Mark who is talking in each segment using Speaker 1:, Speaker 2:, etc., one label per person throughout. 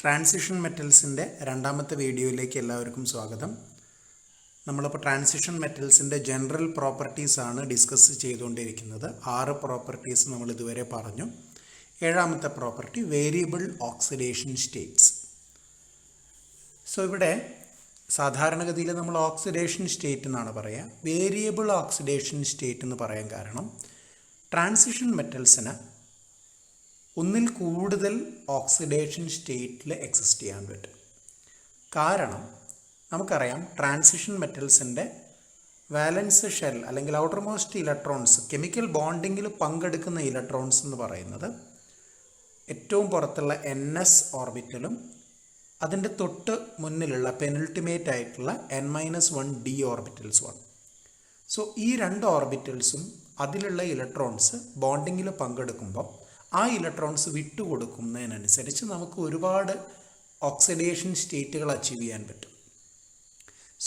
Speaker 1: Transition മെറ്റൽസിൻ്റെ രണ്ടാമത്തെ വീഡിയോയിലേക്ക് എല്ലാവർക്കും സ്വാഗതം. നമ്മളിപ്പോൾ ട്രാൻസിഷൻ മെറ്റൽസിൻ്റെ ജനറൽ പ്രോപ്പർട്ടീസാണ് ഡിസ്കസ് ചെയ്തുകൊണ്ടിരിക്കുന്നത്. 6 പ്രോപ്പർട്ടീസ് നമ്മൾ ഇതുവരെ പറഞ്ഞു. 7ാമത്തെ property variable oxidation states. So ഇവിടെ സാധാരണഗതിയിൽ നമ്മൾ ഓക്സിഡേഷൻ സ്റ്റേറ്റ് എന്നാണ് പറയുക. വേരിയബിൾ ഓക്സിഡേഷൻ സ്റ്റേറ്റ് എന്ന് പറയാൻ കാരണം ട്രാൻസിഷൻ മെറ്റൽസിന് ഒന്നിൽ കൂടുതൽ ഓക്സിഡേഷൻ സ്റ്റേറ്റിൽ എക്സിസ്റ്റ് ചെയ്യാൻ പറ്റും. കാരണം നമുക്കറിയാം ട്രാൻസിഷൻ മെറ്റൽസിൻ്റെ വാലൻസ് ഷെൽ അല്ലെങ്കിൽ ഔട്ടർ മോസ്റ്റ് ഇലക്ട്രോൺസ്, കെമിക്കൽ ബോണ്ടിങ്ങിൽ പങ്കെടുക്കുന്ന ഇലക്ട്രോൺസ് എന്ന് പറയുന്നത് ഏറ്റവും പുറത്തുള്ള NS ഓർബിറ്റലും അതിൻ്റെ തൊട്ട് മുന്നിലുള്ള പെനൾട്ടിമേറ്റ് ആയിട്ടുള്ള N-1d ഓർബിറ്റൽസുമാണ്. സോ ഈ 2 ഓർബിറ്റൽസും അതിലുള്ള ഇലക്ട്രോൺസ് ബോണ്ടിങ്ങിൽ പങ്കെടുക്കുമ്പോൾ ആ ഇലക്ട്രോൺസ് വിട്ടുകൊടുക്കുന്നതിനനുസരിച്ച് നമുക്ക് ഒരുപാട് ഓക്സിഡേഷൻ സ്റ്റേറ്റുകൾ അച്ചീവ് ചെയ്യാൻ പറ്റും.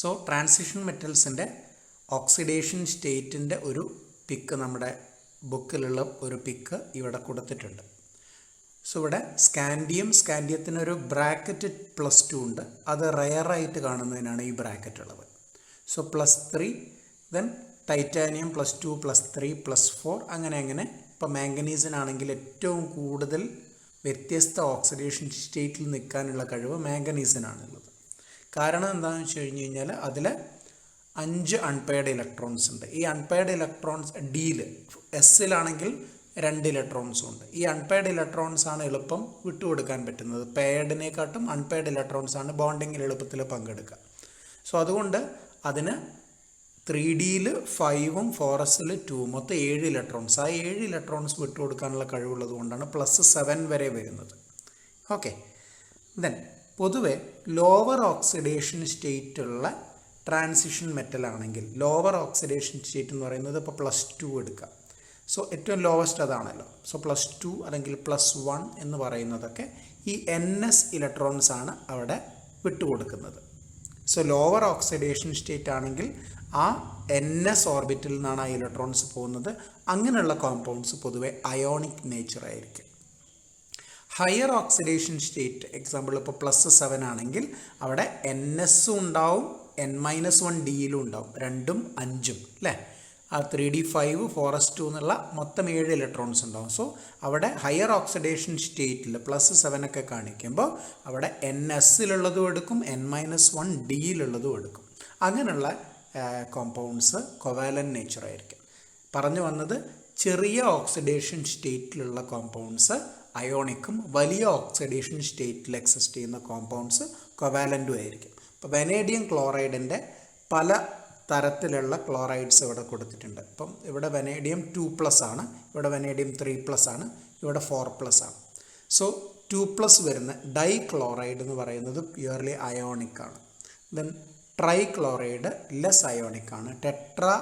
Speaker 1: സോ ട്രാൻസിഷൻ മെറ്റൽസിൻ്റെ ഓക്സിഡേഷൻ സ്റ്റേറ്റിൻ്റെ ഒരു പിക്ക് നമ്മുടെ ബുക്കിലുള്ള ഒരു പിക്ക് ഇവിടെ കൊടുത്തിട്ടുണ്ട്. സോ ഇവിടെ സ്കാൻഡിയത്തിനൊരു ബ്രാക്കറ്റ് +2 ഉണ്ട്. അത് റെയറായിട്ട് കാണുന്നതിനാണ് ഈ ബ്രാക്കറ്റ് ഉള്ളത്. സോ +3, ദെൻ ടൈറ്റാനിയം +2, +3, +4 അങ്ങനെ. ഇപ്പോൾ മാംഗനീസിനാണെങ്കിൽ ഏറ്റവും കൂടുതൽ വ്യത്യസ്ത ഓക്സിഡേഷൻ സ്റ്റേറ്റിൽ നിൽക്കാനുള്ള കഴിവ് മാംഗനീസിനാണുള്ളത്. കാരണം എന്താണെന്ന് വെച്ച് കഴിഞ്ഞ് കഴിഞ്ഞാൽ അതിൽ 5 അൺപെയർഡ് ഇലക്ട്രോൺസ് ഉണ്ട്. ഈ അൺപെയർഡ് ഇലക്ട്രോൺസ് ഡിയിൽ എസ്സിലാണെങ്കിൽ 2 ഇലക്ട്രോൺസും ഉണ്ട്. ഈ അൺപെയർഡ് ഇലക്ട്രോൺസ് ആണ് എളുപ്പം വിട്ടുകൊടുക്കാൻ പറ്റുന്നത്. പെയർഡിനെക്കാട്ടും അൺപെയർഡ് ഇലക്ട്രോൺസ് ആണ് ബോണ്ടിങ്ങിൽ എളുപ്പത്തിൽ പങ്കെടുക്കുക. സോ അതുകൊണ്ട് അതിന് 3Dയിൽ 5ഉം 4Sൽ 2, മൊത്തം 7 ഇലക്ട്രോൺസ്. ആ 7 ഇലക്ട്രോൺസ് വിട്ടുകൊടുക്കാനുള്ള കഴിവുള്ളത് കൊണ്ടാണ് +7 വരെ വരുന്നത്. ഓക്കെ, ദെൻ പൊതുവെ ലോവർ ഓക്സിഡേഷൻ സ്റ്റേറ്റുള്ള ട്രാൻസിഷൻ മെറ്റൽ ആണെങ്കിൽ ലോവർ ഓക്സിഡേഷൻ സ്റ്റേറ്റ് എന്ന് പറയുന്നത് ഇപ്പോൾ +2 എടുക്കാം. സോ ഏറ്റവും ലോവസ്റ്റ് അതാണല്ലോ. സോ +2 അല്ലെങ്കിൽ +1 എന്ന് പറയുന്നതൊക്കെ ഈ NS ഇലക്ട്രോൺസ് ആണ് അവിടെ വിട്ടുകൊടുക്കുന്നത്. സോ ലോവർ ഓക്സിഡേഷൻ സ്റ്റേറ്റ് ആണെങ്കിൽ ആ NS ഓർബിറ്റിൽ നിന്നാണ് ആ ഇലക്ട്രോൺസ് പോകുന്നത്. അങ്ങനെയുള്ള കോമ്പൗണ്ട്സ് പൊതുവെ അയോണിക് നേച്ചർ ആയിരിക്കും. ഹയർ ഓക്സിഡേഷൻ സ്റ്റേറ്റ് എക്സാമ്പിൾ ഇപ്പോൾ +7 ആണെങ്കിൽ അവിടെ NSഉം ഉണ്ടാവും, N-1Dയിലും ഉണ്ടാവും. 2ഉം 5ഉം അല്ലേ. ആ 3D5, 4s2 എന്നുള്ള മൊത്തം 7 ഇലക്ട്രോൺസ് ഉണ്ടാവും. സോ അവിടെ ഹയർ ഓക്സിഡേഷൻ സ്റ്റേറ്റിൽ +7 ഒക്കെ കാണിക്കുമ്പോൾ അവിടെ NSലുള്ളതും എടുക്കും, N-1Dയിലുള്ളതും എടുക്കും. അങ്ങനെയുള്ള കോമ്പൗണ്ട്സ് കൊവാലൻ്റ് നേച്ചർ ആയിരിക്കും. പറഞ്ഞു വന്നത് ചെറിയ ഓക്സിഡേഷൻ സ്റ്റേറ്റിലുള്ള കോമ്പൗണ്ട്സ് അയോണിക്കും വലിയ ഓക്സിഡേഷൻ സ്റ്റേറ്റിൽ എക്സിസ്റ്റ് ചെയ്യുന്ന കോമ്പൗണ്ട്സ് കൊവാലൻറ്റും ആയിരിക്കും. ഇപ്പോൾ വെനേഡിയം ക്ലോറൈഡിൻ്റെ പല തരത്തിലുള്ള ക്ലോറൈഡ്സ് ഇവിടെ കൊടുത്തിട്ടുണ്ട്. ഇപ്പം ഇവിടെ വെനേഡിയം 2+ ആണ്, ഇവിടെ വെനേഡിയം 3+ ആണ്, ഇവിടെ 4+ ആണ്. സോ 2+ വരുന്ന ഡൈ ക്ലോറൈഡ് എന്ന് പറയുന്നത് പ്യുവർലി അയോണിക് ആണ്. Then tri chloride less ionic ആണ്. ടെട്രാ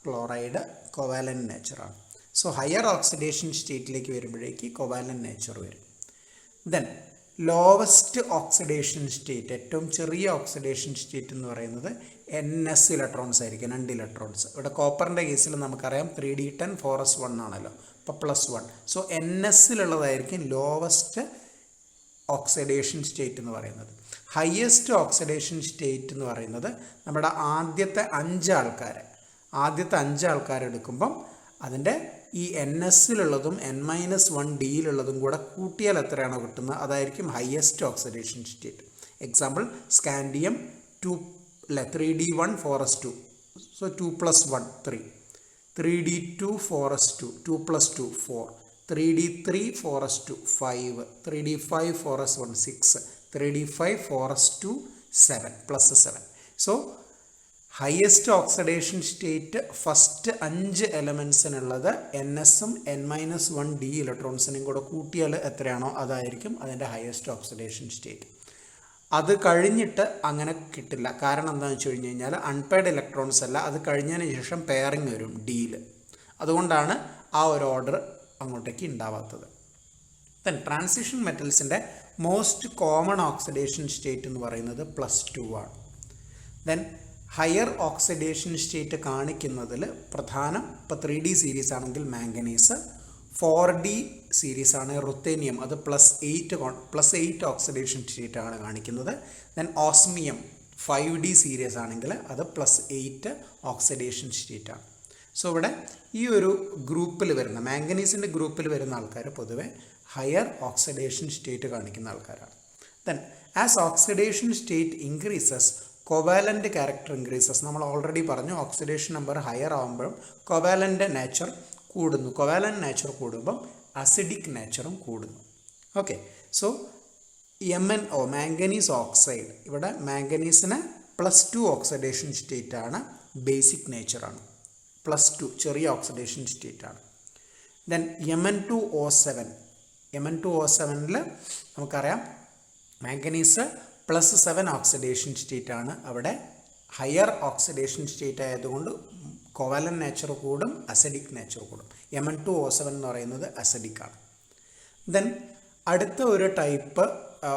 Speaker 1: ക്ലോറൈഡ് കൊവാലൻ്റ് നേച്ചറാണ്. സോ ഹയർ ഓക്സിഡേഷൻ സ്റ്റേറ്റിലേക്ക് വരുമ്പോഴേക്ക് കൊവാലൻ്റ് നേച്ചർ വരും. ദെൻ ലോവസ്റ്റ് ഓക്സിഡേഷൻ സ്റ്റേറ്റ്, ഏറ്റവും ചെറിയ ഓക്സിഡേഷൻ സ്റ്റേറ്റ് എന്ന് പറയുന്നത് NS ഇലക്ട്രോൺസ് ആയിരിക്കും, 2 ഇലക്ട്രോൺസ്. ഇവിടെ കോപ്പറിൻ്റെ കേസിൽ നമുക്കറിയാം 3D10, 4s1 ആണല്ലോ, അപ്പോൾ +1. സോ NSലുള്ളതായിരിക്കും ലോവസ്റ്റ് ഓക്സിഡേഷൻ സ്റ്റേറ്റ് എന്ന് പറയുന്നത്. ഹയസ്റ്റ് ഓക്സിഡേഷൻ സ്റ്റേറ്റ് എന്ന് പറയുന്നത് നമ്മുടെ ആദ്യത്തെ 5 ആൾക്കാർ എടുക്കുമ്പം അതിൻ്റെ ഈ NSലുള്ളതും N-1Dയിലുള്ളതും കൂടെ കൂട്ടിയാൽ എത്രയാണോ കിട്ടുന്നത് അതായിരിക്കും highest oxidation state. Example scandium 3D1, 4s2. So 2 + 1 3, 3D2, 4s2, 2 + 2 4, 3D3, 4s2 5, 3D5, 4s1 6, 3D5, 4s2 7 +7. So highest oxidation state first 5 എലമെൻസിനുള്ളത് NSഉം N-1D ഇലക്ട്രോൺസിനും കൂടെ കൂട്ടിയാൽ എത്രയാണോ അതായിരിക്കും അതിൻ്റെ ഹയസ്റ്റ് ഓക്സിഡേഷൻ സ്റ്റേറ്റ്. അത് കഴിഞ്ഞിട്ട് അങ്ങനെ കിട്ടില്ല. കാരണം എന്താണെന്ന് വെച്ച് കഴിഞ്ഞ് കഴിഞ്ഞാൽ അൺപെയർഡ് ഇലക്ട്രോൺസ് അല്ല, അത് കഴിഞ്ഞതിന് ശേഷം പെയറിങ് വരും Dയിൽ. അതുകൊണ്ടാണ് ആ ഒരു ഓർഡർ അങ്ങോട്ടേക്ക് ഉണ്ടാവാത്തത്. ദെൻ ട്രാൻസിഷൻ മെറ്റൽസിൻ്റെ മോസ്റ്റ് കോമൺ ഓക്സിഡേഷൻ സ്റ്റേറ്റ് എന്ന് പറയുന്നത് +2 ആണ്. ദെൻ ഹയർ ഓക്സിഡേഷൻ സ്റ്റേറ്റ് കാണിക്കുന്നതിൽ പ്രധാനം ഇപ്പോൾ 3D സീരീസ് ആണെങ്കിൽ മാംഗനീസ്, 4D സീരീസ് ആണ് റുത്തേനിയം, അത് +8 ഓക്സിഡേഷൻ സ്റ്റേറ്റ് ആണ് കാണിക്കുന്നത്. ദെൻ ഓസ്മിയം 5D സീരീസ് ആണെങ്കിൽ അത് +8 ഓക്സിഡേഷൻ സ്റ്റേറ്റ് ആണ്. സോ ഇവിടെ ഈ ഒരു ഗ്രൂപ്പിൽ വരുന്ന മാംഗനീസിൻ്റെ ഗ്രൂപ്പിൽ വരുന്ന ആൾക്കാർ പൊതുവെ ഹയർ ഓക്സിഡേഷൻ സ്റ്റേറ്റ് കാണിക്കുന്ന ആൾക്കാരാണ്. Then as oxidation state increases covalent character increases. നമ്മൾ ഓൾറെഡി പറഞ്ഞു ഓക്സിഡേഷൻ നമ്പർ ഹയർ ആകുമ്പോഴും കോവാലൻ്റ് നേച്ചർ കൂടുന്നു. കോവാലൻ്റ് നേച്ചർ കൂടുമ്പം അസിഡിക് നേച്ചറും കൂടുന്നു. Okay, so MnO manganese oxide, ഇവിടെ മാംഗനീസിന് +2 ഓക്സിഡേഷൻ സ്റ്റേറ്റ് ആണ്, ബേസിക് നേച്ചറാണ്. +2 ചെറിയ ഓക്സിഡേഷൻ സ്റ്റേറ്റ് ആണ്. ദെൻ Mn2O7 നമുക്കറിയാം മാംഗനീസ് +7 ഓക്സിഡേഷൻ സ്റ്റേറ്റ് ആണ്. അവിടെ ഹയർ ഓക്സിഡേഷൻ സ്റ്റേറ്റ് ആയതുകൊണ്ട് കോവാലൻ്റ് നേച്ചർ കൂടും, അസിഡിക് നേച്ചർ കൂടും. Mn2O7 എന്ന് പറയുന്നത് അസിഡിക് ആണ്. ദെൻ അടുത്ത ഒരു ടൈപ്പ്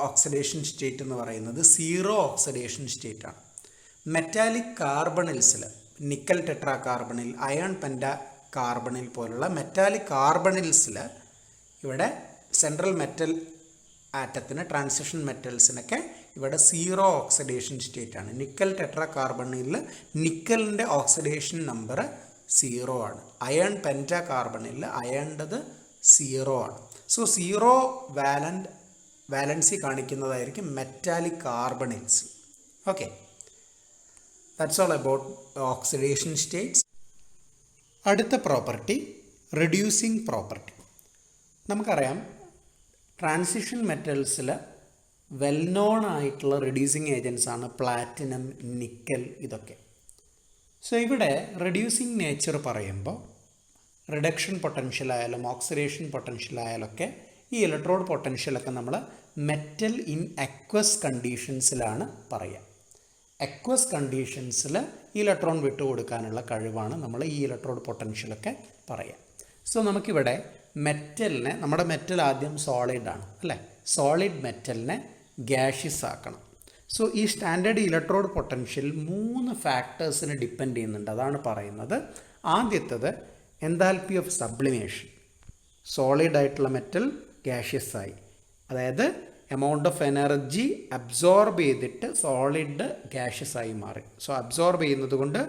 Speaker 1: ഓക്സിഡേഷൻ സ്റ്റേറ്റ് എന്ന് പറയുന്നത് സീറോ ഓക്സിഡേഷൻ സ്റ്റേറ്റ് ആണ്. മെറ്റാലിക് കാർബണിൽസിൽ, nickel tetra carbonyl, iron penta carbonyl പോലുള്ള മെറ്റാലിക് കാർബണിൽസിൽ ഇവിടെ സെൻട്രൽ മെറ്റൽ ആറ്റത്തിന്, ട്രാൻസിഷൻ മെറ്റൽസിനൊക്കെ ഇവിടെ സീറോ ഓക്സിഡേഷൻ സ്റ്റേറ്റ് ആണ്. നിക്കൽ ടെട്രാ കാർബണിൽ നിക്കലിൻ്റെ ഓക്സിഡേഷൻ നമ്പർ 0 ആണ്. അയൺ പെൻറ്റാ കാർബണിൽ അയണിൻ്റെത് 0 ആണ്. സോ സീറോ വാലൻസി കാണിക്കുന്നതായിരിക്കും metallic carbonyls. Okay, that's all about oxidation states. അടുത്ത പ്രോപ്പർട്ടി റെഡ്യൂസിങ് പ്രോപ്പർട്ടി. നമുക്കറിയാം ട്രാൻസിഷൻ മെറ്റൽസിൽ വെൽ നോൺ ആയിട്ടുള്ള റെഡ്യൂസിങ് ഏജൻസ് ആണ് പ്ലാറ്റിനം, നിക്കൽ, ഇതൊക്കെ. സോ ഇവിടെ റെഡ്യൂസിങ് നേച്ചർ പറയുമ്പോൾ റിഡക്ഷൻ പൊട്ടൻഷ്യൽ ആയാലും ഓക്സിഡേഷൻ പൊട്ടൻഷ്യൽ ആയാലൊക്കെ ഈ ഇലക്ട്രോഡ് പൊട്ടൻഷ്യലൊക്കെ നമ്മൾ മെറ്റൽ ഇൻ അക്വസ് കണ്ടീഷൻസിലാണ് പറയുക. അക്വസ് കണ്ടീഷൻസിൽ ഇലക്ട്രോൺ വിട്ടുകൊടുക്കാനുള്ള കഴിവാണ് നമ്മൾ ഈ ഇലക്ട്രോഡ് പൊട്ടൻഷ്യലൊക്കെ പറയുക. സോ നമുക്കിവിടെ മെറ്റലിനെ, നമ്മുടെ മെറ്റൽ ആദ്യം സോളിഡാണ് അല്ലേ, സോളിഡ് മെറ്റലിനെ ഗ്യാഷ്യസ് ആക്കണം. സോ ഈ സ്റ്റാൻഡേർഡ് ഇലക്ട്രോഡ് പൊട്ടൻഷ്യൽ 3 ഫാക്ടേഴ്സിന് ഡിപ്പെൻഡ് ചെയ്യുന്നുണ്ട്. അതാണ് പറയുന്നത്. ആദ്യത്തേത് എൻതാൽപ്പി ഓഫ് സബ്ലിമേഷൻ. സോളിഡ് ആയിട്ടുള്ള മെറ്റൽ ഗ്യാഷ്യസ് ആയി, അതായത് എമൗണ്ട് ഓഫ് എനർജി അബ്സോർബ് ചെയ്തിട്ട് സോളിഡ് ഗ്യാഷ്യസ് ആയി മാറി. സോ അബ്സോർബ് ചെയ്യുന്നത് കൊണ്ട്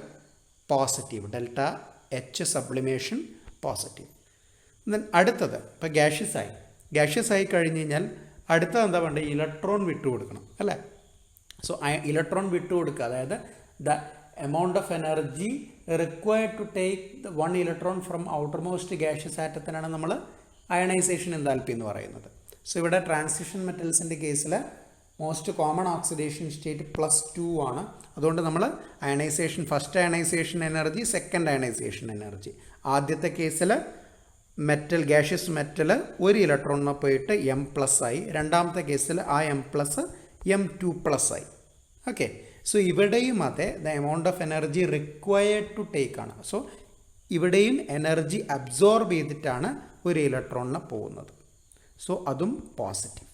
Speaker 1: positive, ΔH sublimation positive. Then അടുത്തത് ഇപ്പോൾ ഗ്യാഷ്യസ് ആയി കഴിഞ്ഞ് കഴിഞ്ഞാൽ അടുത്തത് എന്താ വേണ്ടത്, ഇലക്ട്രോൺ വിട്ടുകൊടുക്കണം അല്ലേ. സോ ഇലക്ട്രോൺ വിട്ടുകൊടുക്കുക, അതായത് the amount of energy required to take the 1 electron from outermost gaseous ആറ്റത്തിനാണ് നമ്മൾ അയണൈസേഷൻ എൻതാൽപ്പി എന്ന് പറയുന്നത്. സോ ഇവിടെ ട്രാൻസിഷൻ മെറ്റൽസിൻ്റെ കേസിൽ മോസ്റ്റ് കോമൺ ഓക്സിഡേഷൻ സ്റ്റേറ്റ് +2 ആണ്. അതുകൊണ്ട് നമ്മൾ ionisation, first ionisation energy, second ionisation energy. ആദ്യത്തെ കേസിൽ മെറ്റൽ, ഗ്യാഷ്യസ് മെറ്റൽ 1 ഇലക്ട്രോണിന് പോയിട്ട് M+ ആയി. രണ്ടാമത്തെ കേസിൽ ആ M+ M2+ ആയി. ഓക്കെ, സോ ഇവിടെയും അതെ, the amount of energy required to take ആണ്. സോ ഇവിടെയും എനർജി അബ്സോർബ് ചെയ്തിട്ടാണ് 1 ഇലക്ട്രോണിന് പോകുന്നത്. സോ അതും പോസിറ്റീവ്.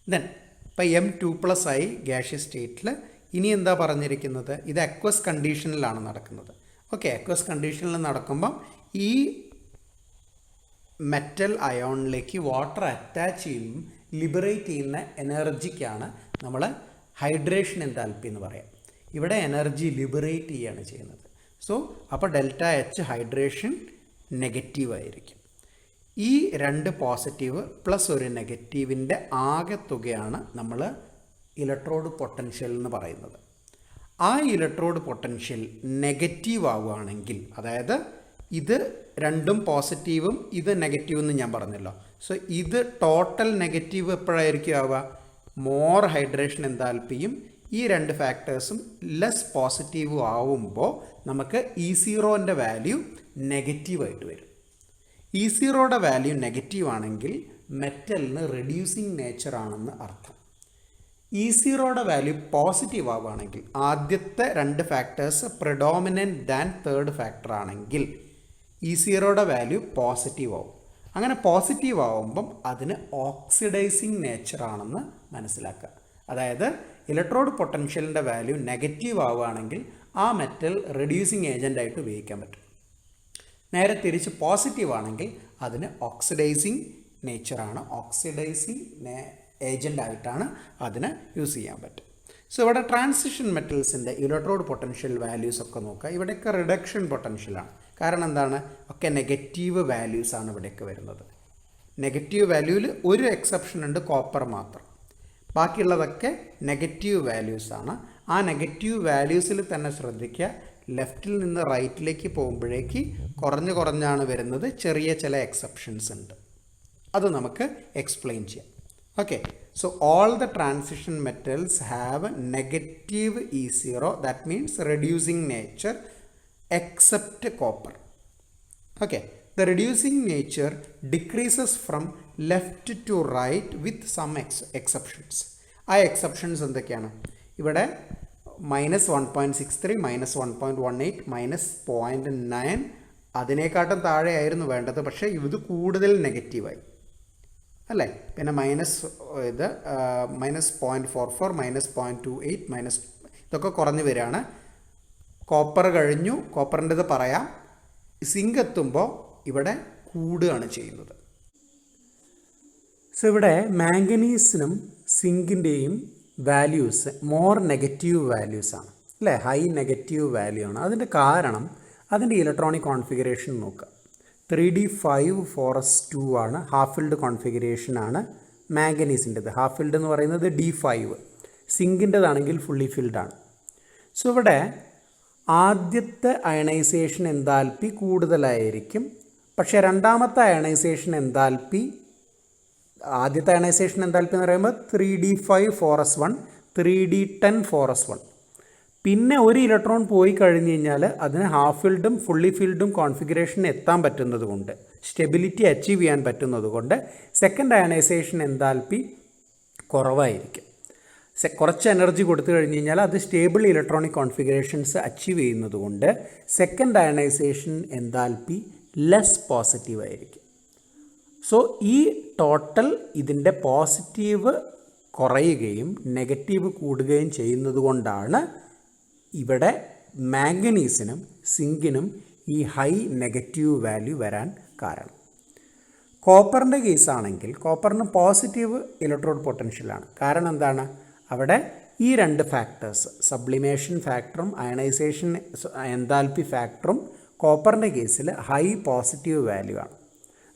Speaker 1: ദെൻ ഇപ്പം M2+ ആയി ഗ്യാഷ്യസ് സ്റ്റേറ്റിൽ. ഇനി എന്താ പറഞ്ഞിരിക്കുന്നത്, ഇത് അക്വസ് കണ്ടീഷനിലാണ് നടക്കുന്നത്. ഓക്കെ, അക്വസ് കണ്ടീഷനിൽ നടക്കുമ്പം ഈ മെറ്റൽ അയോണിലേക്ക് വാട്ടർ അറ്റാച്ച് ചെയ്യും, ലിബറേറ്റ് ചെയ്യുന്ന എനർജിക്കാണ് നമ്മൾ ഹൈഡ്രേഷൻ എൻതാൽപ്പി എന്ന് പറയാം. ഇവിടെ എനർജി ലിബറേറ്റ് ചെയ്യുകയാണ് ചെയ്യുന്നത്. സോ അപ്പോൾ ΔH ഹൈഡ്രേഷൻ നെഗറ്റീവ് ആയിരിക്കും. ഈ 2 പോസിറ്റീവ് പ്ലസ് 1 നെഗറ്റീവിൻ്റെ ആകെത്തുകയാണ് നമ്മൾ ഇലക്ട്രോഡ് പൊട്ടൻഷ്യൽ എന്ന് പറയുന്നത്. ആ ഇലക്ട്രോഡ് പൊട്ടൻഷ്യൽ നെഗറ്റീവ് ആവുകയാണെങ്കിൽ, അതായത് ഇത് രണ്ടും പോസിറ്റീവും ഇത് നെഗറ്റീവും എന്ന് ഞാൻ പറഞ്ഞല്ലോ. സോ ഇത് ടോട്ടൽ നെഗറ്റീവ് എപ്പോഴായിരിക്കും ആവുക, മോർ ഹൈഡ്രേഷൻ എൻതാൽപ്പിയും ഈ 2 ഫാക്ടേഴ്സും ലെസ് പോസിറ്റീവ് ആവുമ്പോൾ നമുക്ക് E0ൻ്റെ വാല്യൂ നെഗറ്റീവായിട്ട് വരും. E0യുടെ വാല്യൂ നെഗറ്റീവ് ആണെങ്കിൽ മെറ്റലിന് റെഡ്യൂസിങ് നേച്ചർ ആണെന്ന് അർത്ഥം. E0യുടെ വാല്യൂ പോസിറ്റീവ് ആവുകയാണെങ്കിൽ, ആദ്യത്തെ 2 factors predominant than third factor ആണെങ്കിൽ E0യുടെ വാല്യൂ പോസിറ്റീവ് ആവും. അങ്ങനെ പോസിറ്റീവ് ആവുമ്പം അതിന് ഓക്സിഡൈസിങ് നേച്ചർ ആണെന്ന് മനസ്സിലാക്കുക. അതായത് ഇലക്ട്രോഡ് പൊട്ടൻഷ്യലിൻ്റെ വാല്യൂ നെഗറ്റീവ് ആവുകയാണെങ്കിൽ ആ മെറ്റൽ റെഡ്യൂസിങ് ഏജൻ്റായിട്ട് ഉപയോഗിക്കാൻ പറ്റും. നേരെ തിരിച്ച് പോസിറ്റീവ് ആണെങ്കിൽ അതിന് ഓക്സിഡൈസിങ് നേച്ചറാണ്, ഓക്സിഡൈസിങ് ഏജൻ്റായിട്ടാണ് അതിനെ യൂസ് ചെയ്യാൻ പറ്റും. സോ ഇവിടെ ട്രാൻസിഷൻ മെറ്റൽസിൻ്റെ ഇലക്ട്രോഡ് പൊട്ടൻഷ്യൽ വാല്യൂസ് ഒക്കെ നോക്കുക. ഇവിടെയൊക്കെ റിഡക്ഷൻ പൊട്ടൻഷ്യലാണ്. കാരണം എന്താണ്? ഒക്കെ നെഗറ്റീവ് വാല്യൂസാണ് ഇവിടെയൊക്കെ വരുന്നത്. നെഗറ്റീവ് വാല്യൂവിൽ ഒരു എക്സെപ്ഷൻ ഉണ്ട്, കോപ്പർ മാത്രം. ബാക്കിയുള്ളതൊക്കെ നെഗറ്റീവ് വാല്യൂസാണ്. ആ നെഗറ്റീവ് വാല്യൂസിൽ തന്നെ ശ്രദ്ധിക്കുക, ലെഫ്റ്റിൽ നിന്ന് റൈറ്റിലേക്ക് പോകുമ്പോഴേക്ക് കുറഞ്ഞാണ് വരുന്നത്. ചെറിയ ചില എക്സെപ്ഷൻസ് ഉണ്ട്, അത് നമുക്ക് എക്സ്പ്ലെയിൻ ചെയ്യാം. Okay, so all the transition metals have negative E0, that means reducing nature, except copper. Okay, the reducing nature decreases from left to right with some exceptions. ആ exceptions എന്തൊക്കെയാണ്? ഇവിടെ -1.63, -1.18, -0.9 അതിനേക്കാട്ടും താഴെയായിരുന്നു വേണ്ടത്, പക്ഷേ ഇത് കൂടുതൽ നെഗറ്റീവായി അല്ലേ. പിന്നെ -0.44, -0.28, ഇതൊക്കെ കുറഞ്ഞു വരികയാണ്. കോപ്പർ കഴിഞ്ഞു, കോപ്പറിൻ്റെത് പറയാം. സിങ്ക് എത്തുമ്പോൾ ഇവിടെ കൂടുകയാണ് ചെയ്യുന്നത്. സോ ഇവിടെ മാംഗനീസിനും സിങ്കിൻ്റെയും വാല്യൂസ് മോർ നെഗറ്റീവ് വാല്യൂസാണ് അല്ലേ, ഹൈ നെഗറ്റീവ് വാല്യൂ ആണ്. അതിൻ്റെ കാരണം അതിൻ്റെ ഇലക്ട്രോണിക് കോൺഫിഗറേഷൻ നോക്കുക. 3d5 ആണ്, ഹാഫ് ഫിൽഡ് കോൺഫിഗറേഷനാണ് മാംഗനീസിൻ്റെത്. ഹാഫ് ഫിൽഡ് എന്ന് പറയുന്നത് D5, സിങ്കിൻ്റെതാണെങ്കിൽ ഫുള്ളി ഫിൽഡാണ്. സോ ഇവിടെ ആദ്യത്തെ അയണൈസേഷൻ എൻതാൽപ്പി കൂടുതലായിരിക്കും, പക്ഷേ രണ്ടാമത്തെ അയണൈസേഷൻ എൻതാൽപ്പി, ആദ്യത്തെ അയണൈസേഷൻ എൻതാൽപ്പി എന്ന് പറയുമ്പോൾ 3d5 3d10 പിന്നെ ഒരു ഇലക്ട്രോൺ പോയി കഴിഞ്ഞ് കഴിഞ്ഞാൽ അതിന് ഹാഫ് ഫിൽഡും ഫുള്ളി ഫിൽഡും കോൺഫിഗറേഷൻ എത്താൻ പറ്റുന്നത് കൊണ്ട്, സ്റ്റെബിലിറ്റി അച്ചീവ് ചെയ്യാൻ പറ്റുന്നത് കൊണ്ട് സെക്കൻഡ് അയണൈസേഷൻ എൻതാൽപ്പി കുറവായിരിക്കും. കുറച്ച് എനർജി കൊടുത്തു കഴിഞ്ഞ് കഴിഞ്ഞാൽ അത് സ്റ്റേബിൾ ഇലക്ട്രോണിക് കോൺഫിഗറേഷൻസ് അച്ചീവ് ചെയ്യുന്നത് കൊണ്ട് second ionisation enthalpy less positive ആയിരിക്കും. സോ ഈ ടോട്ടൽ ഇതിൻ്റെ പോസിറ്റീവ് കുറയുകയും നെഗറ്റീവ് കൂടുകയും ചെയ്യുന്നത് കൊണ്ടാണ് ഇവിടെ മാംഗനീസിനും സിങ്കിനും ഈ ഹൈ നെഗറ്റീവ് വാല്യൂ വരാൻ കാരണം. കോപ്പറിൻ്റെ കേസാണെങ്കിൽ കോപ്പറിന് പോസിറ്റീവ് ഇലക്ട്രോഡ് പൊട്ടൻഷ്യലാണ്. കാരണം എന്താണ്? അവിടെ ഈ രണ്ട് ഫാക്ടേഴ്സ്, സബ്ലിമേഷൻ ഫാക്ടറും അയണൈസേഷൻ എൻതാൽപ്പി ഫാക്ടറും കോപ്പറിൻ്റെ കേസിൽ ഹൈ പോസിറ്റീവ് വാല്യൂ ആണ്.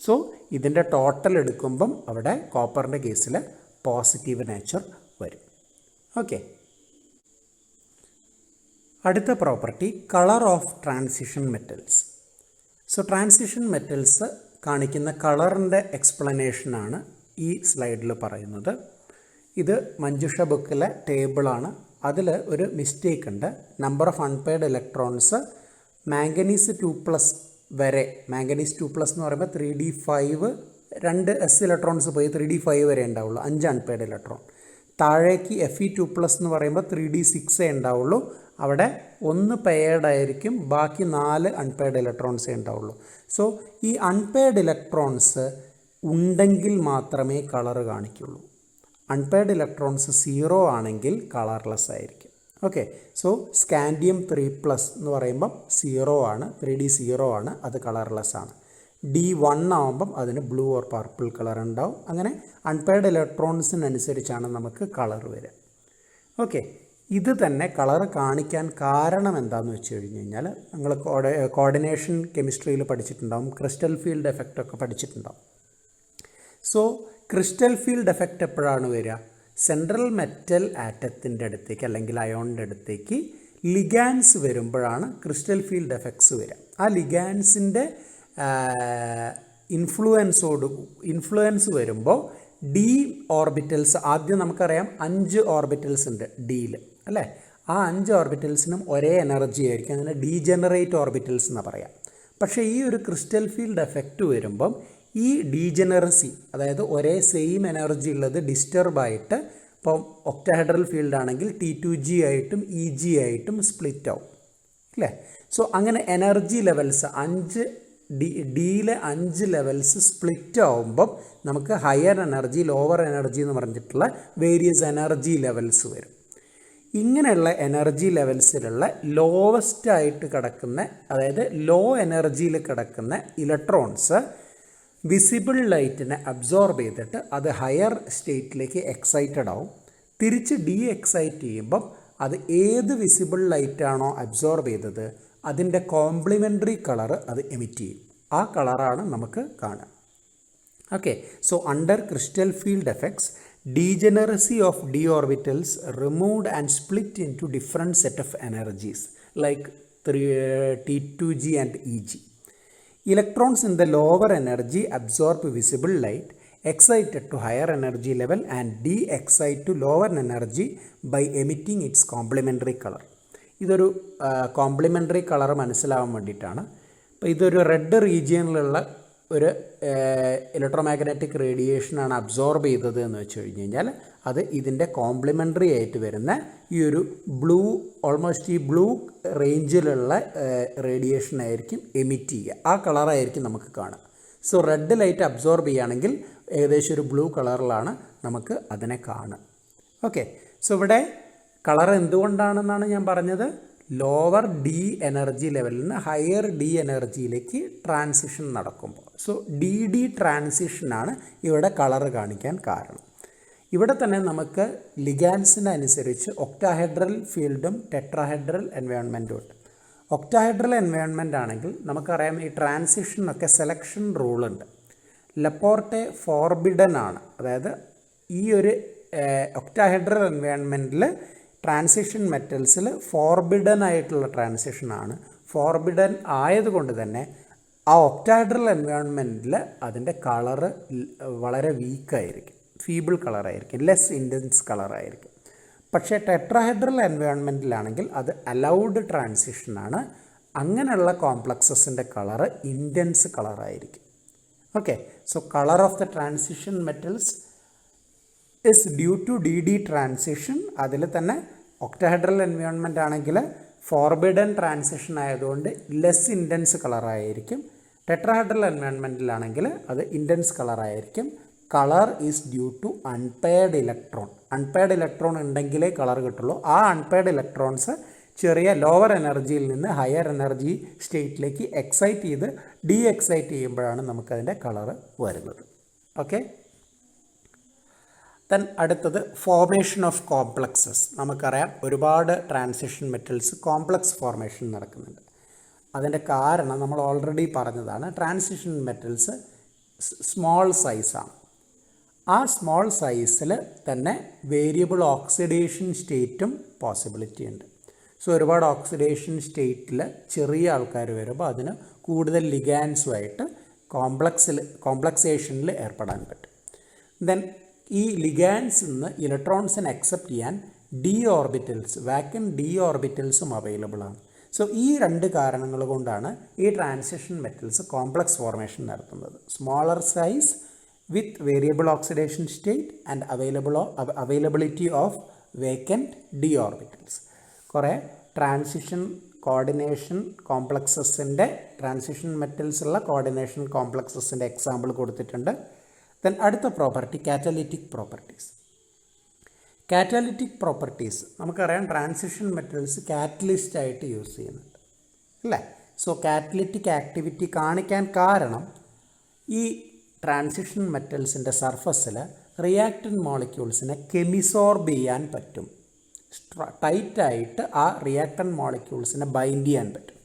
Speaker 1: സോ ഇതിൻ്റെ ടോട്ടൽ എടുക്കുമ്പം അവിടെ കോപ്പറിൻ്റെ കേസിൽ പോസിറ്റീവ് നേച്ചർ വരും. ഓക്കെ, അടുത്ത property colour of transition metals. So transition metals കാണിക്കുന്ന കളറിൻ്റെ എക്സ്പ്ലനേഷനാണ് ഈ സ്ലൈഡിൽ പറയുന്നത്. ഇത് മഞ്ജുഷ ബുക്കിലെ ടേബിളാണ്. അതിൽ ഒരു മിസ്റ്റേക്ക് ഉണ്ട്. Number of unpaired electrons manganese 2+ വരെ, മാംഗനീസ് 2+ എന്ന് പറയുമ്പോൾ 3d5, 2 s ഇലക്ട്രോൺസ് പോയി 3d5 വരെ ഉണ്ടാവുള്ളൂ, 5 അൺപെയർഡ് ഇലക്ട്രോൺ. താഴേക്ക് Fe2+ എന്ന് പറയുമ്പോൾ 3d6 ഉണ്ടാവുള്ളൂ, അവിടെ 1 പെയർഡ് ആയിരിക്കും, ബാക്കി 4 അൺപെയർഡ് ഇലക്ട്രോൺസേ ഉണ്ടാവുള്ളൂ. സോ ഈ അൺപെയർഡ് ഇലക്ട്രോൺസ് ഉണ്ടെങ്കിൽ മാത്രമേ കളർ കാണിക്കുള്ളൂ. അൺപെയർഡ് ഇലക്ട്രോൺസ് 0 ആണെങ്കിൽ കളർലെസ് ആയിരിക്കും. ഓക്കെ, സോ സ്കാൻഡിയം 3+ എന്ന് പറയുമ്പം 0 ആണ്, 3d0 ആണ്, അത് കളർലെസ് ആണ്. D1 ആകുമ്പം അതിന് ബ്ലൂ ഓർ പർപ്പിൾ കളർ ഉണ്ടാവും. അങ്ങനെ അൺപെയർഡ് ഇലക്ട്രോൺസിനനുസരിച്ചാണ് നമുക്ക് കളർ വരിക. ഓക്കെ, ഇത് തന്നെ കളർ കാണിക്കാൻ കാരണം എന്താണെന്ന് വെച്ച് കഴിഞ്ഞ് കഴിഞ്ഞാൽ നിങ്ങൾ കോർഡിനേഷൻ കെമിസ്ട്രിയിൽ പഠിച്ചിട്ടുണ്ടാവും, ക്രിസ്റ്റൽ ഫീൽഡ് എഫക്റ്റ് ഒക്കെ പഠിച്ചിട്ടുണ്ടാവും. സോ ക്രിസ്റ്റൽ ഫീൽഡ് എഫക്റ്റ് എപ്പോഴാണ് വരിക? സെൻട്രൽ മെറ്റൽ ആറ്റത്തിൻ്റെ അടുത്തേക്ക് അല്ലെങ്കിൽ അയോണിൻ്റെ അടുത്തേക്ക് ലിഗാൻസ് വരുമ്പോഴാണ് ക്രിസ്റ്റൽ ഫീൽഡ് എഫക്ട്സ് വരിക. ആ ലിഗാൻസിൻ്റെ ഇൻഫ്ലുവൻസ് വരുമ്പോൾ ഡി ഓർബിറ്റൽസ്, ആദ്യം നമുക്കറിയാം 5 ഓർബിറ്റൽസ് ഉണ്ട് ഡിയിൽ അല്ലേ. ആ 5 ഓർബിറ്റൽസിനും ഒരേ എനർജി ആയിരിക്കും, അങ്ങനെ ഡീജനറേറ്റ് ഓർബിറ്റൽസ് എന്ന് പറയാം. പക്ഷേ ഈ ഒരു ക്രിസ്റ്റൽ ഫീൽഡ് എഫക്റ്റ് വരുമ്പം ഈ ഡീജനറസി, അതായത് ഒരേ സെയിം എനർജി ഉള്ളത് ഡിസ്റ്റർബായിട്ട്, ഇപ്പം ഒക്ടാഹെഡ്രൽ ഫീൽഡ് ആണെങ്കിൽ T2g ആയിട്ടും EG ആയിട്ടും സ്പ്ലിറ്റ് ആവും അല്ലേ. സോ അങ്ങനെ എനർജി ലെവൽസ് ഡിയിലെ 5 ലെവൽസ് സ്പ്ലിറ്റ് ആവുമ്പം നമുക്ക് ഹയർ എനർജി, ലോവർ എനർജി എന്ന് പറഞ്ഞിട്ടുള്ള വേരിയസ് എനർജി ലെവൽസ് വരും. ഇങ്ങനെയുള്ള എനർജി ലെവൽസിലുള്ള ലോവസ്റ്റ് ആയിട്ട് കിടക്കുന്ന, അതായത് ലോ എനർജിയിൽ കിടക്കുന്ന ഇലക്ട്രോൺസ് വിസിബിൾ ലൈറ്റിനെ അബ്സോർബ് ചെയ്തിട്ട് അത് ഹയർ സ്റ്റേറ്റിലേക്ക് എക്സൈറ്റഡ് ആവും. തിരിച്ച് ഡീ എക്സൈറ്റ് ചെയ്യുമ്പം അത് ഏത് വിസിബിൾ ലൈറ്റാണോ അബ്സോർബ് ചെയ്തത് അതിൻ്റെ കോംപ്ലിമെൻ്ററി കളറ് അത് എമിറ്റ് ചെയ്യും. ആ കളറാണ് നമുക്ക് കാണുക. Okay, so under crystal field effects, degeneracy of d orbitals removed and split into different set of energies like T2g and Eg. Electrons in the lower energy absorb visible light, excited to higher energy level and de-excite to lower energy by emitting its complementary color. ഇതൊരു complementary colour മനസ്സിലാവാൻ വേണ്ടിയിട്ടാണ്. അപ്പോൾ ഇതൊരു red റീജിയനിലുള്ള ഒരു electromagnetic റേഡിയേഷനാണ് absorb ചെയ്തത് എന്ന് വെച്ച് കഴിഞ്ഞ് കഴിഞ്ഞാൽ അത് ഇതിൻ്റെ കോംപ്ലിമെൻ്ററി ആയിട്ട് വരുന്ന ഈ ഒരു ബ്ലൂ, ഓൾമോസ്റ്റ് ഈ ബ്ലൂ റേഞ്ചിലുള്ള റേഡിയേഷൻ ആയിരിക്കും എമിറ്റ് ചെയ്യുക. ആ കളറായിരിക്കും നമുക്ക് കാണുക. സോ റെഡ് ലൈറ്റ് അബ്സോർബ് ചെയ്യുകയാണെങ്കിൽ ഏകദേശം ഒരു ബ്ലൂ കളറിലാണ് നമുക്ക് അതിനെ കാണുക. ഓക്കെ, സോ ഇവിടെ കളർ എന്തുകൊണ്ടാണെന്നാണ് ഞാൻ പറഞ്ഞത്, ലോവർ ഡി എനർജി ലെവലിൽ നിന്ന് ഹയർ ഡി എനർജിയിലേക്ക് ട്രാൻസിഷൻ നടക്കുമ്പോൾ. സോ ഡി ട്രാൻസിഷനാണ് ഇവിടെ കളർ കാണിക്കാൻ കാരണം. ഇവിടെ തന്നെ നമുക്ക് ലിഗാൻസിന് അനുസരിച്ച് ഒക്ടാഹെഡ്രൽ ഫീൽഡും ടെട്രാഹെഡ്രൽ എൻവയോൺമെൻറ്റും ഉണ്ട്. ഒക്ടാഹെഡ്രൽ എൻവയോൺമെൻ്റ് ആണെങ്കിൽ നമുക്കറിയാം ഈ ട്രാൻസിഷനൊക്കെ സെലക്ഷൻ റൂളുണ്ട്. ലപ്പോർട്ടെ ഫോർബിഡൻ ആണ്. അതായത് ഈ ഒരു ഒക്ടാഹെഡ്രൽ എൻവയോൺമെൻറ്റിൽ ട്രാൻസിഷൻ മെറ്റൽസിൽ ഫോർബിഡൻ ആയിട്ടുള്ള ട്രാൻസിഷനാണ്. ഫോർബിഡൻ ആയതുകൊണ്ട് തന്നെ ആ ഒക്ടാഹെഡ്രൽ എൻവയോൺമെൻറ്റിൽ അതിൻ്റെ കളറ് വളരെ വീക്കായിരിക്കും, ഫീബിൾ കളറായിരിക്കും, ലെസ് ഇൻറ്റൻസ് കളറായിരിക്കും. പക്ഷേ ടെട്രാഹെഡ്രൽ എൻവയോൺമെൻറ്റിലാണെങ്കിൽ അത് അലൗഡ് ട്രാൻസിഷനാണ്. അങ്ങനെയുള്ള കോംപ്ലക്സസിൻ്റെ കളറ് ഇൻറ്റൻസ് കളറായിരിക്കും. Okay, so colour of the transition metals is due to d transition. അതിൽ തന്നെ ഒക്ടാഹെഡ്രൽ എൻവയോൺമെൻ്റ് ആണെങ്കിൽ ഫോർബിഡൻ ട്രാൻസിഷൻ ആയതുകൊണ്ട് ലെസ് ഇൻറ്റൻസ് കളറായിരിക്കും. ടെട്രാഹെഡ്രൽ എൻവയോൺമെൻറ്റിലാണെങ്കിൽ അത് ഇൻറ്റൻസ് കളറായിരിക്കും. Colour is due to unpaired electron. Unpaired electron ഉണ്ടെങ്കിലേ കളർ കിട്ടുള്ളൂ. ആ അൺപെയർഡ് ഇലക്ട്രോൺസ് ചെറിയ ലോവർ എനർജിയിൽ നിന്ന് ഹയർ എനർജി സ്റ്റേറ്റിലേക്ക് എക്സൈറ്റ് ചെയ്ത് ഡീ എക്സൈറ്റ് ചെയ്യുമ്പോഴാണ് നമുക്കതിൻ്റെ കളർ വരുന്നത്. ഓക്കെ, ദെൻ അടുത്തത് ഫോർമേഷൻ ഓഫ് കോംപ്ലക്സസ്. നമുക്കറിയാം ഒരുപാട് ട്രാൻസിഷൻ മെറ്റൽസ് കോംപ്ലക്സ് ഫോർമേഷൻ നടക്കുന്നുണ്ട്. അതിൻ്റെ കാരണം നമ്മൾ ഓൾറെഡി പറഞ്ഞതാണ്. ട്രാൻസിഷൻ മെറ്റൽസ് സ്മോൾ സൈസാണ്. ആ സ്മോൾ സൈസിൽ തന്നെ വേരിയബിൾ ഓക്സിഡേഷൻ സ്റ്റേറ്റും പോസിബിലിറ്റി ഉണ്ട്. സോ ഒരുപാട് ഓക്സിഡേഷൻ സ്റ്റേറ്റിൽ ചെറിയ ആൾക്കാർ വരുമ്പോൾ അതിന് കൂടുതൽ ലിഗാൻസുമായിട്ട് കോംപ്ലക്സേഷനിൽ ഏർപ്പെടാൻ പറ്റും. ദെൻ ഈ ലിഗാൻസിൽ നിന്ന് ഇലക്ട്രോൺസിനെ അക്സെപ്റ്റ് ചെയ്യാൻ ഡി ഓർബിറ്റൽസ്, വാക്കൻ ഡി ഓർബിറ്റൽസും അവൈലബിൾ ആണ്. സോ ഈ രണ്ട് കാരണങ്ങൾ കൊണ്ടാണ് ഈ ട്രാൻസിഷൻ മെറ്റൽസ് കോംപ്ലക്സ് ഫോർമേഷൻ നടത്തുന്നത്. Smaller size with variable oxidation state and availability of vacant D orbitals. കുറേ ട്രാൻസിഷൻ കോർഡിനേഷൻ കോംപ്ലക്സസിൻ്റെ, ട്രാൻസിഷൻ മെറ്റൽസ് ഉള്ള കോർഡിനേഷൻ കോംപ്ലക്സസിൻ്റെ എക്സാമ്പിൾ കൊടുത്തിട്ടുണ്ട്. ദെൻ അടുത്ത property catalytic properties. Catalytic properties നമുക്കറിയാം ട്രാൻസിഷൻ മെറ്റൽസ് കാറ്റലിസ്റ്റ് ആയിട്ട് use ചെയ്യുന്നുണ്ട് അല്ലേ. So catalytic activity കാണിക്കാൻ കാരണം ഈ ട്രാൻസിഷൻ മെറ്റൽസിൻ്റെ സർഫസിൽ റിയാക്റ്റൻ്റ് മോളിക്യൂൾസിനെ കെമിസോർബ് ചെയ്യാൻ പറ്റും. ടൈറ്റായിട്ട് ആ റിയാക്റ്റൻ്റ് മോളിക്യൂൾസിനെ ബൈൻഡ് ചെയ്യാൻ പറ്റും.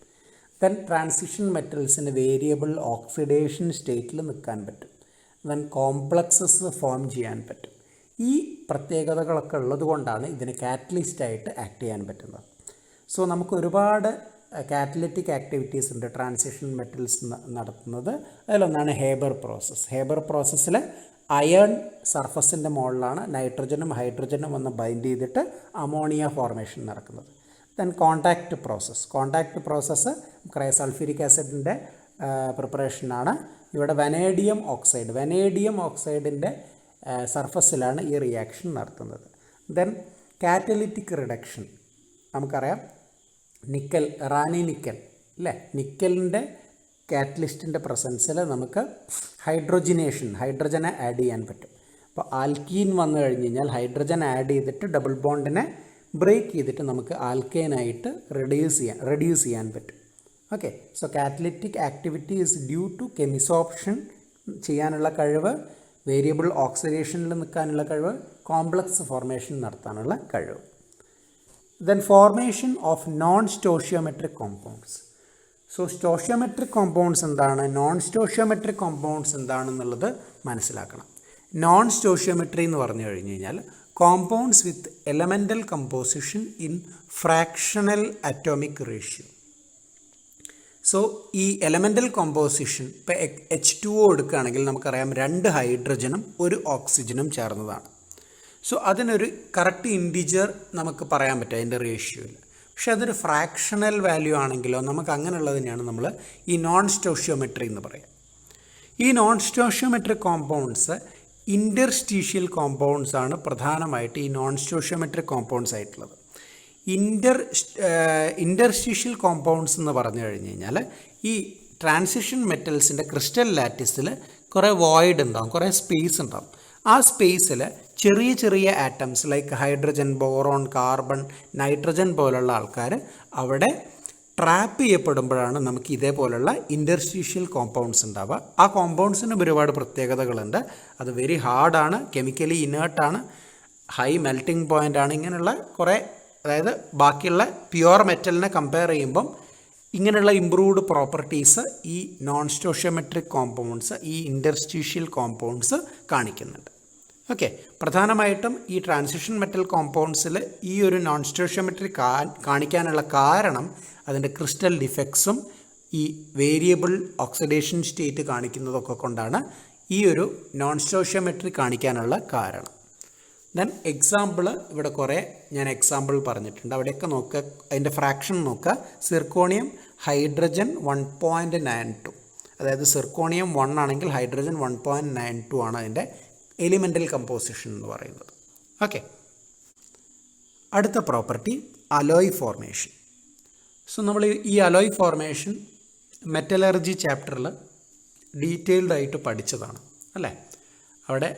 Speaker 1: ദെൻ ട്രാൻസിഷൻ മെറ്റൽസിന് വേരിയബിൾ ഓക്സിഡേഷൻ സ്റ്റേറ്റിൽ നിൽക്കാൻ പറ്റും. ദെൻ കോംപ്ലക്സസ് ഫോം ചെയ്യാൻ പറ്റും. ഈ പ്രത്യേകതകളൊക്കെ ഉള്ളത് കൊണ്ടാണ് ഇതിന് കാറ്റലിസ്റ്റായിട്ട് ആക്ട് ചെയ്യാൻ പറ്റുന്നത്. സോ നമുക്ക് ഒരുപാട് കാറ്റലിറ്റിക് ആക്ടിവിറ്റീസ് ഉണ്ട് ട്രാൻസിഷൻ മെറ്റൽസ് നടത്തുന്നത്. അതിലൊന്നാണ് ഹേബർ പ്രോസസ്സ്. ഹേബർ പ്രോസസ്സിൽ അയൺ സർഫസിൻ്റെ മുകളിലാണ് നൈട്രജനും ഹൈഡ്രജനും വന്ന് ബൈൻഡ് ചെയ്തിട്ട് അമോണിയ ഫോർമേഷൻ നടക്കുന്നത്. Then contact process. Contact process sulphuric ആസിഡിൻ്റെ പ്രിപ്പറേഷനാണ്. ഇവിടെ വനേഡിയം ഓക്സൈഡിൻ്റെ സർഫസിലാണ് ഈ റിയാക്ഷൻ നടത്തുന്നത്. Then catalytic reduction. നമുക്കറിയാം നിക്കൽ, റാനി നിക്കൽ അല്ലേ, നിക്കലിൻ്റെ കാറ്റലിസ്റ്റിൻ്റെ പ്രസൻസിൽ നമുക്ക് ഹൈഡ്രജനെ ആഡ് ചെയ്യാൻ പറ്റും. അപ്പോൾ ആൽക്കീൻ വന്നു കഴിഞ്ഞ് കഴിഞ്ഞാൽ ഹൈഡ്രജൻ ആഡ് ചെയ്തിട്ട് ഡബിൾ ബോണ്ടിനെ ബ്രേക്ക് ചെയ്തിട്ട് നമുക്ക് ആൽക്കൈനായിട്ട് റെഡ്യൂസ് ചെയ്യാൻ പറ്റും. Okay, so catalytic activity is due to chemisorption ചെയ്യാനുള്ള കഴിവ്, വേരിയബിൾ ഓക്സിഡേഷനിൽ നിൽക്കാനുള്ള കഴിവ്, കോംപ്ലക്സ് ഫോർമേഷൻ നടത്താനുള്ള കഴിവ്. Then formation of non stoichiometric compounds. So stoichiometric compounds എന്താണ്, നോൺ സ്റ്റോഷിയോമെട്രിക് കോമ്പൗണ്ട്സ് എന്താണെന്നുള്ളത് മനസ്സിലാക്കണം. നോൺ സ്റ്റോഷിയോമെട്രി എന്ന് പറഞ്ഞു കഴിഞ്ഞ് കഴിഞ്ഞാൽ compounds with elemental composition in fractional atomic ratio. So ഈ എലമെൻ്റൽ കോമ്പോസിഷൻ ഇപ്പോൾ H2O എടുക്കുകയാണെങ്കിൽ നമുക്കറിയാം 2 ഹൈഡ്രജനും 1 ഓക്സിജനും ചേർന്നതാണ്. സോ അതിനൊരു കറക്റ്റ് ഇൻഡിജർ നമുക്ക് പറയാൻ പറ്റും അതിൻ്റെ റേഷ്യോയിൽ. പക്ഷേ അതൊരു ഫ്രാക്ഷണൽ വാല്യൂ ആണെങ്കിലോ നമുക്ക് അങ്ങനെയുള്ളതിനെയാണ് നമ്മൾ ഈ നോൺ സ്റ്റോഷിയോമെട്രി എന്ന് പറയുക. ഈ non stoichiometric compounds interstitial compounds ആണ് പ്രധാനമായിട്ട് ഈ നോൺ സ്റ്റോഷിയോമെട്രിക് കോമ്പൗണ്ട്സ് ആയിട്ടുള്ളത്. ഇൻ്റർസ്റ്റീഷ്യൽ കോമ്പൗണ്ട്സ് എന്ന് പറഞ്ഞു കഴിഞ്ഞ് കഴിഞ്ഞാൽ ഈ ട്രാൻസിഷൻ മെറ്റൽസിൻ്റെ ക്രിസ്റ്റൽ ലാറ്റിസിൽ കുറേ വോയിഡ് ഉണ്ടാവും, കുറേ സ്പേസ് ഉണ്ടാവും. ആ സ്പേസിൽ ചെറിയ ചെറിയ atoms like hydrogen, boron, carbon, nitrogen പോലുള്ള ആൾക്കാർ അവിടെ ട്രാപ്പ് ചെയ്യപ്പെടുമ്പോഴാണ് നമുക്ക് ഇതേപോലുള്ള ഇൻ്റർസ്റ്റീഷ്യൽ കോമ്പൗണ്ട്സ് ഉണ്ടാവുക. ആ കോമ്പൗണ്ട്സിന് ഒരുപാട് പ്രത്യേകതകളുണ്ട്. അത് വെരി ഹാർഡാണ്, കെമിക്കലി ഇനേർട്ടാണ്, ഹൈ മെൽറ്റിംഗ് പോയിൻ്റ് ആണ്. ഇങ്ങനെയുള്ള കുറേ, അതായത് ബാക്കിയുള്ള പ്യുവർ മെറ്റലിനെ കമ്പയർ ചെയ്യുമ്പം ഇങ്ങനെയുള്ള ഇംപ്രൂവ്ഡ് പ്രോപ്പർട്ടീസ് ഈ നോൺ സ്റ്റോഷിയോമെട്രിക് കോമ്പൗണ്ട്സ്, ഈ ഇൻ്റർസ്റ്റീഷ്യൽ കോമ്പൗണ്ട്സ് കാണിക്കുന്നുണ്ട്. ഓക്കെ, പ്രധാനമായിട്ടും ഈ ട്രാൻസിഷൻ മെറ്റൽ കോമ്പൗണ്ട്സിൽ ഈ ഒരു നോൺ സ്റ്റോഷിയോമെട്രി കാണിക്കാനുള്ള കാരണം അതിൻ്റെ ക്രിസ്റ്റൽ ഡിഫക്ട്സും ഈ വേരിയബിൾ ഓക്സിഡേഷൻ സ്റ്റേറ്റ് കാണിക്കുന്നതൊക്കെ കൊണ്ടാണ് ഈ ഒരു നോൺ സ്റ്റോഷിയോമെട്രി കാണിക്കാനുള്ള കാരണം. ദെൻ എക്സാമ്പിൾ ഇവിടെ കുറേ ഞാൻ എക്സാമ്പിൾ പറഞ്ഞിട്ടുണ്ട്, അവിടെയൊക്കെ നോക്കുക, അതിൻ്റെ ഫ്രാക്ഷൻ നോക്കുക. സിർക്കോണിയം ഹൈഡ്രജൻ 1.92, അതായത് സിർക്കോണിയം 1 ആണെങ്കിൽ ഹൈഡ്രജൻ 1.92 ആണ് അതിൻ്റെ എലിമെൻ്റൽ കമ്പോസിഷൻ എന്ന് പറയുന്നത്. ഓക്കെ, അടുത്ത പ്രോപ്പർട്ടി അലോയ് ഫോർമേഷൻ. സോ നമ്മൾ ഈ അലോയ് ഫോർമേഷൻ മെറ്റലർജി ചാപ്റ്ററിൽ ഡീറ്റെയിൽഡ് ആയിട്ട് പഠിച്ചതാണ് അല്ലേ. അവിടെ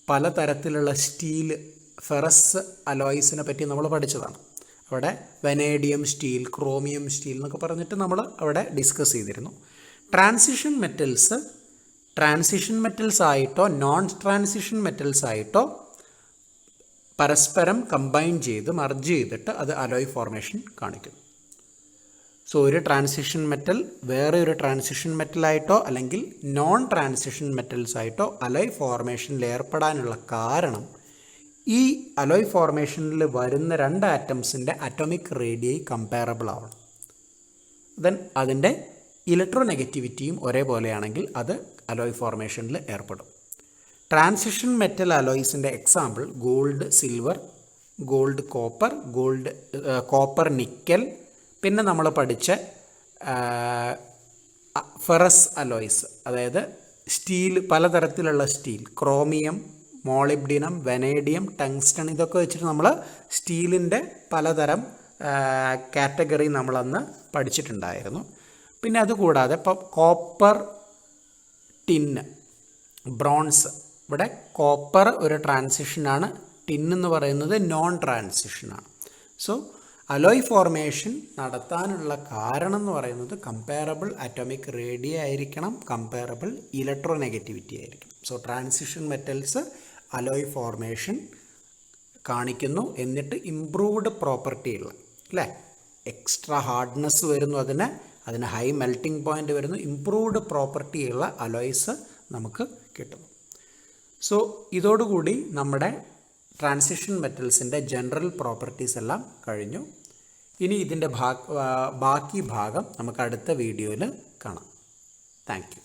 Speaker 1: പലതരത്തിലുള്ള സ്റ്റീൽ, ഫെറസ് അലോയ്സിനെ പറ്റി നമ്മൾ പഠിച്ചതാണ്. അവിടെ വെനേഡിയം സ്റ്റീൽ, ക്രോമിയം സ്റ്റീൽ എന്നൊക്കെ പറഞ്ഞിട്ട് നമ്മൾ അവിടെ ഡിസ്കസ് ചെയ്തിരുന്നു. ട്രാൻസിഷൻ മെറ്റൽസ് ആയിട്ടോ നോൺ ട്രാൻസിഷൻ മെറ്റൽസ് ആയിട്ടോ പരസ്പരം കമ്പൈൻ ചെയ്ത് മർജ് ചെയ്തിട്ട് അത് അലോയ് ഫോർമേഷൻ കാണിക്കുന്നു. സോ ഒരു ട്രാൻസിഷൻ മെറ്റൽ വേറെ ഒരു ട്രാൻസിഷൻ മെറ്റലായിട്ടോ അല്ലെങ്കിൽ നോൺ ട്രാൻസിഷൻ മെറ്റൽസ് ആയിട്ടോ അലോയ് ഫോർമേഷനിൽ ഏർപ്പെടാനുള്ള കാരണം ഈ അലോയ് ഫോർമേഷനിൽ വരുന്ന 2 ആറ്റംസിൻ്റെ അറ്റോമിക് റേഡിയൈ കമ്പയറബിൾ ആവണം. ദെൻ അതിൻ്റെ ഇലക്ട്രോനെഗറ്റിവിറ്റിയും ഒരേപോലെയാണെങ്കിൽ അത് അലോയ് ഫോർമേഷനിൽ ഏർപ്പെടും. ട്രാൻസിഷൻ മെറ്റൽ അലോയ്സിൻ്റെ example gold silver, gold copper nickel, പിന്നെ നമ്മൾ പഠിച്ച ഫെറസ് അലോയ്സ്, അതായത് സ്റ്റീൽ, പലതരത്തിലുള്ള steel, chromium, molybdenum, vanadium, tungsten, ഇതൊക്കെ വെച്ചിട്ട് നമ്മൾ സ്റ്റീലിൻ്റെ പലതരം കാറ്റഗറി നമ്മളന്ന് പഠിച്ചിട്ടുണ്ടായിരുന്നു. പിന്നെ അതുകൂടാതെ ഇപ്പോൾ കോപ്പർ, ടിന്ന്, ബ്രോൺസ്, ഇവിടെ കോപ്പർ ഒരു ട്രാൻസിഷനാണ്, ടിൻ എന്ന് പറയുന്നത് നോൺ ട്രാൻസിഷനാണ്. സോ അലോയ് ഫോർമേഷൻ നടത്താനുള്ള കാരണം എന്ന് പറയുന്നത് കമ്പയറബിൾ അറ്റോമിക് റേഡിയ ആയിരിക്കണം, കമ്പയറബിൾ ഇലക്ട്രോനെഗറ്റിവിറ്റി ആയിരിക്കും. So transition metals alloy formation കാണിക്കുന്നു, എന്നിട്ട് ഇംപ്രൂവ്ഡ് പ്രോപ്പർട്ടി ഉള്ള അല്ലേ, എക്സ്ട്രാ ഹാർഡ്നെസ് വരുന്നു, അതിന് ഹൈ മെൽറ്റിംഗ് പോയിൻ്റ് വരുന്നു, ഇംപ്രൂവ്ഡ് പ്രോപ്പർട്ടി ഉള്ള അലോയ്സ് നമുക്ക് കിട്ടുന്നു. സോ ഇതോടുകൂടി നമ്മുടെ ട്രാൻസിഷൻ മെറ്റൽസിൻ്റെ ജനറൽ പ്രോപ്പർട്ടീസ് എല്ലാം കഴിഞ്ഞു. ഇനി ഇതിൻ്റെ ബാക്കി ഭാഗം നമുക്ക് അടുത്ത വീഡിയോയിൽ കാണാം. Thank you.